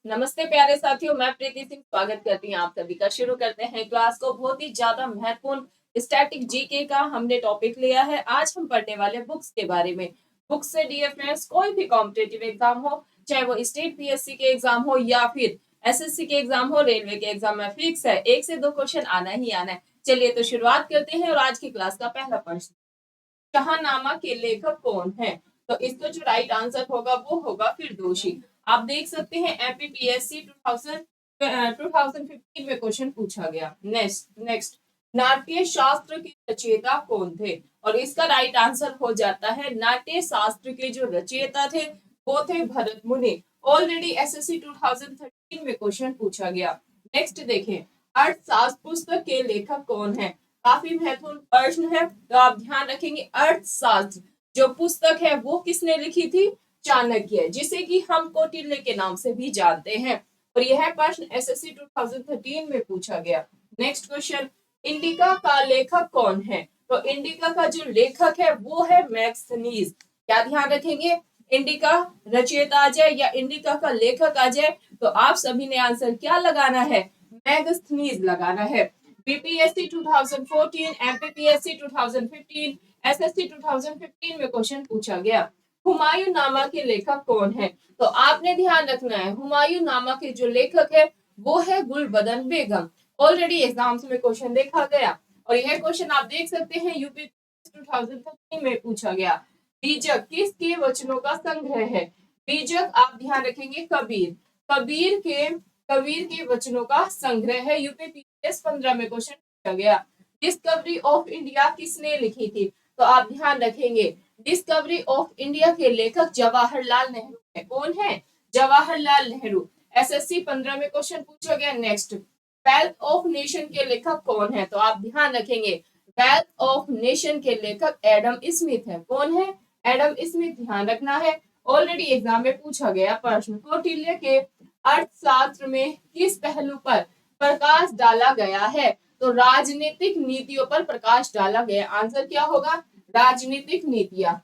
नमस्ते प्यारे साथियों, मैं प्रीति सिंह स्वागत करती हूँ आप सभी का। शुरू करते हैं क्लास को। बहुत ही ज्यादा महत्वपूर्ण स्टैटिक जीके का हमने टॉपिक लिया है। आज हम पढ़ने वाले बुक्स के बारे में। बुक्स से डियर फ्रेंड्स, कोई भी कॉम्पिटेटिव एग्जाम हो, चाहे वो स्टेट पीएससी के एग्जाम हो या फिर एसएससी के एग्जाम हो, रेलवे के एग्जाम में फिक्स है 1 से 2 क्वेश्चन आना ही आना है। चलिए तो शुरुआत करते हैं। और आज की क्लास का पहला प्रश्न, शाहनामा के लेखक कौन है? तो इसका जो राइट आंसर होगा वो होगा फिरदौसी। आप देख सकते हैं एमपीपीएससी 2015 में क्वेश्चन पूछा गया। नेक्स्ट, नाट्य शास्त्र के रचयिता कौन थे? और इसका राइट आंसर हो जाता है नाट्य शास्त्र के जो रचयिता थे वो थे भरत मुनि। ऑलरेडी एसएससी 2013 में क्वेश्चन पूछा गया। नेक्स्ट देखें, अर्थशास्त्र पुस्तक के लेखक कौन है? काफी महत्वपूर्ण प्रश्न है, तो आप ध्यान रखेंगे। अर्थशास्त्र जो पुस्तक है वो किसने लिखी थी? चाणक्य, जिसे कि हम कौटिल्य के नाम से भी जानते हैं। और यह प्रश्न एसएससी 2013 में पूछा गया। नेक्स्ट क्वेश्चन, इंडिका का लेखक कौन है? तो इंडिका का जो लेखक है वो है मैक्सनीज। क्या ध्यान रखेंगे? इंडिका रचयिता आ जाए या इंडिका का लेखक आ जाए तो आप सभी ने आंसर क्या लगाना है? मैगस्थनीज लगाना है। बीपीएससी 2014, एमपीपीएससी 2015, एसएससी 2015 में क्वेश्चन पूछा गया। हुमायूं नामा के लेखक कौन है? तो आपने ध्यान रखना है, हुमायूं नामा के जो लेखक है वो है गुलबदन बेगम। ऑलरेडी एग्जाम्स में क्वेश्चन देखा गया और यह क्वेश्चन आप देख सकते हैं यूपी 2013 में पूछा गया। बीजक किसके वचनों का संग्रह है? बीजक आप ध्यान रखेंगे कबीर। कबीर के वचनों का संग्रह है। यूपीपीएस 15 में क्वेश्चन पूछा गया। डिस्कवरी ऑफ इंडिया किसने लिखी थी? तो आप ध्यान रखेंगे डिस्कवरी ऑफ इंडिया के लेखक जवाहरलाल नेहरू है। कौन है? जवाहरलाल नेहरू। एसएससी 15 में क्वेश्चन पूछा गया। नेक्स्ट, वेल्थ ऑफ नेशन के लेखक कौन है? तो आप ध्यान रखेंगे वेल्थ ऑफ नेशन के लेखक एडम स्मिथ है। कौन है? Adam Smith. ध्यान रखना है, ऑलरेडी एग्जाम में पूछा गया प्रश्न। कौटिल्य के अर्थशास्त्र में किस पहलू पर प्रकाश डाला गया है? तो राजनीतिक नीतियों पर प्रकाश डाला गया। आंसर क्या होगा? राजनीतिक नीतियां।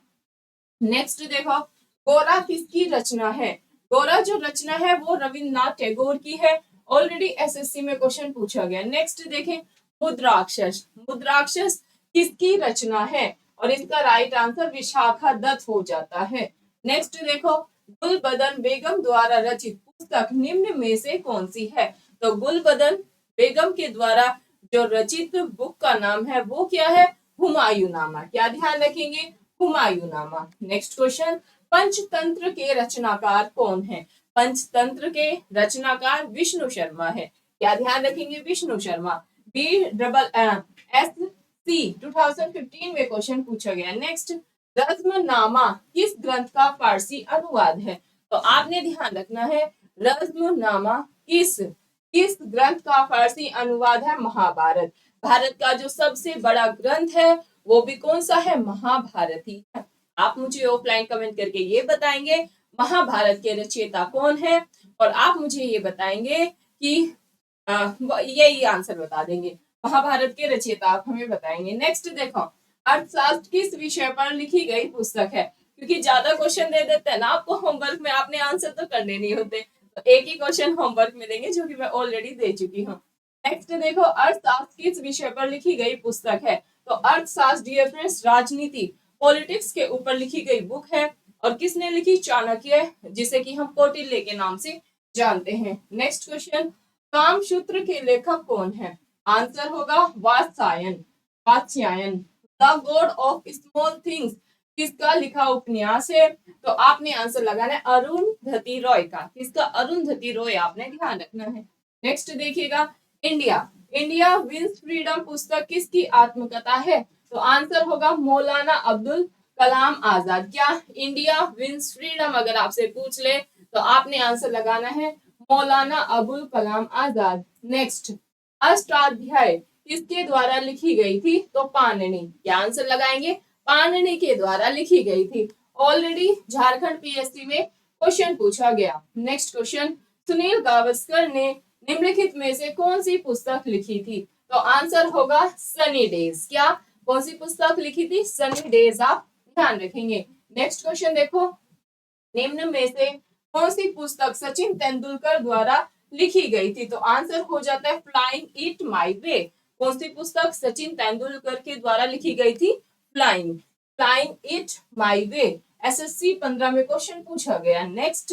नेक्स्ट देखो, गोरा किसकी रचना है? गोरा जो रचना है वो रविन्द्रनाथ टैगोर की है। ऑलरेडी एसएससी में क्वेश्चन पूछा गया। नेक्स्ट देखें, मुद्राक्षस। मुद्राक्षस किसकी रचना है? और इसका राइट आंसर विशाखा दत्त हो जाता है। नेक्स्ट देखो, गुलबदन बेगम द्वारा रचित पुस्तक निम्न में से कौन सी है? तो गुलबदन बेगम के द्वारा जो रचित बुक का नाम है वो क्या है? हुमायूं नामा। क्या ध्यान रखेंगे? हुमायूं नामा। नेक्स्ट क्वेश्चन, पंचतंत्र के रचनाकार कौन है? पंचतंत्र के रचनाकार विष्णु शर्मा है। क्या ध्यान रखेंगे? विष्णु शर्मा। BSC 2015 में क्वेश्चन पूछा गया। नेक्स्ट, रज्मनामा किस ग्रंथ का फारसी अनुवाद है? तो आपने ध्यान रखना है रज्मनामा किस ग्रंथ का फारसी अनुवाद है? महाभारत। भारत का जो सबसे बड़ा ग्रंथ है वो भी कौन सा है? महाभारत ही है। आप मुझे ऑफलाइन कमेंट करके ये बताएंगे महाभारत के रचयिता कौन है, और आप मुझे ये बताएंगे कि यही आंसर बता देंगे। महाभारत के रचयिता आप हमें बताएंगे। नेक्स्ट देखो, अर्थशास्त्र किस विषय पर लिखी गई पुस्तक है? क्योंकि ज्यादा क्वेश्चन दे देते हैं ना आपको होमवर्क में, आपने आंसर तो करने नहीं होते, तो एक ही क्वेश्चन होमवर्क में देंगे जो कि मैं ऑलरेडी दे चुकी हूँ। नेक्स्ट देखो, अर्थशास्त्र किस विषय पर लिखी गई पुस्तक है? तो अर्थशास्त्र डियर फ्रेंड्स राजनीति पॉलिटिक्स के ऊपर लिखी गई बुक है। और किसने लिखी? चाणक्य, जिसे कि हम कौटिल्य के नाम से जानते हैं। नेक्स्ट क्वेश्चन, कामसूत्र के लेखक कौन है? आंसर होगा Vatsyayan. The god of small things किसका लिखा उपन्यास है? तो आपने आंसर लगाना है अरुंधति रॉय का। किसका? अरुंधति रॉय। आपने ध्यान रखना है। नेक्स्ट देखिएगा, इंडिया विंस फ्रीडम पुस्तक किसकी आत्मकथा है? तो आंसर होगा मौलाना अब्दुल कलाम आजाद। क्या? इंडिया विंस फ्रीडम अगर आपसे पूछ ले तो आपने आंसर लगाना है मौलाना अबुल कलाम आजाद। नेक्स्ट, अष्टाध्याय किसके द्वारा लिखी गई थी? तो पाणिनि। क्या आंसर लगाएंगे? पाणिनि के द्वारा लिखी गई थी। ऑलरेडी झारखंड पीएससी में क्वेश्चन पूछा गया। नेक्स्ट क्वेश्चन, सुनील गावस्कर ने निम्नलिखित में से कौन सी पुस्तक लिखी थी? तो आंसर होगा सनी डेज। क्या? कौन सी पुस्तक लिखी थी? सनी डेज। आप ध्यान रखेंगे। नेक्स्ट क्वेश्चन देखो, निम्न में से कौन सी पुस्तक सचिन तेंदुलकर द्वारा लिखी गई थी? तो आंसर हो जाता है फ्लाइंग इट माई वे। कौन सी पुस्तक सचिन तेंदुलकर के द्वारा लिखी गई थी? Flying flying it my way. SSC 15 में क्वेश्चन पूछा गया। नेक्स्ट,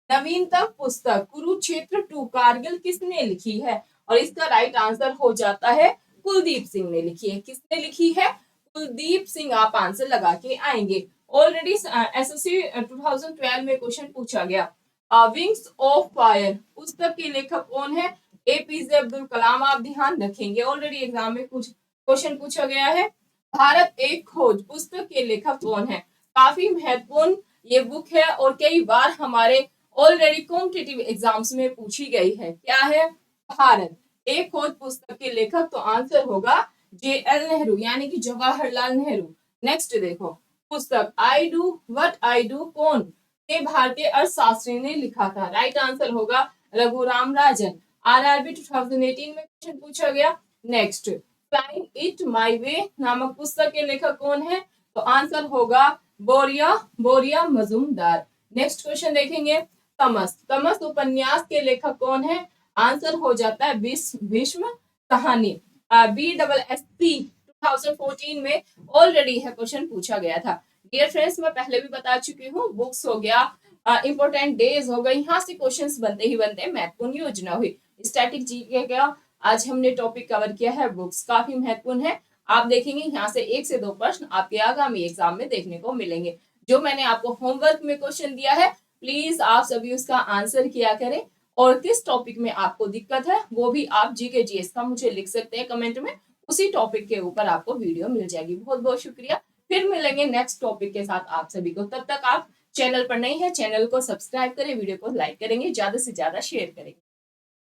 नवीनतम पुस्तक कुरुक्षेत्र 2 कारगिल किसने लिखी है? और इसका राइट आंसर हो जाता है कुलदीप सिंह ने लिखी है। किसने लिखी है? कुलदीप सिंह। आप आंसर लगा के आएंगे। ऑलरेडी एसएससी 2012 में क्वेश्चन पूछा गया। विंग्स ऑफ फायर पुस्तक के लेखक कौन है? एपीजे अब्दुल कलाम। आप ध्यान रखेंगे, ऑलरेडी एग्जाम में कुछ क्वेश्चन पूछा गया है। भारत एक खोज पुस्तक के लेखक कौन है? काफी महत्वपूर्ण ये बुक है और कई बार हमारे ऑलरेडी कॉम्पिटिटिव एग्जाम्स में पूछी गई है। क्या है? भारत एक खोज पुस्तक के लेखक तो आंसर होगा JL नेहरू, यानी कि जवाहरलाल नेहरू। नेक्स्ट देखो, पुस्तक I do what I do कौन से भारतीय अर्थशास्त्री ने लिखा था? राइट आंसर होगा रघुराम राजन। RRB 2018 में क्वेश्चन पूछा गया। नेक्स्ट, फ्लाइंग इट माई वे नामक पुस्तक के लेखक कौन है? तो आंसर होगा बोरिया मजूमदार। नेक्स्ट क्वेश्चन देखेंगे, तमस तमस उपन्यास के लेखक कौन है? आंसर हो जाता है भीष्म कहानी। BSSC 2014 में ऑलरेडी है क्वेश्चन पूछा गया था। डियर फ्रेंड्स, मैं पहले भी बता चुकी हूँ, बुक्स हो गया, इंपॉर्टेंट डेज हो गए, यहाँ से क्वेश्चंस बनते ही बनते महत्वपूर्ण योजना हुई। स्टैटिक जीके का आज हमने टॉपिक कवर किया है। बुक्स काफी महत्वपूर्ण है। आप देखेंगे यहाँ से 1 से 2 प्रश्न आपके आगामी एग्जाम में देखने को मिलेंगे। जो मैंने आपको होमवर्क में क्वेश्चन दिया है, प्लीज आप सभी उसका आंसर किया करें। और किस टॉपिक में आपको दिक्कत है वो भी आप जीके जीएस का मुझे लिख सकते हैं कमेंट में। उसी टॉपिक के ऊपर आपको वीडियो मिल जाएगी। बहुत बहुत शुक्रिया। फिर मिलेंगे नेक्स्ट टॉपिक के साथ आप सभी को। तब तक आप चैनल पर नए हैं, चैनल को सब्सक्राइब करें, वीडियो को लाइक करेंगे, ज्यादा से ज्यादा शेयर करेंगे।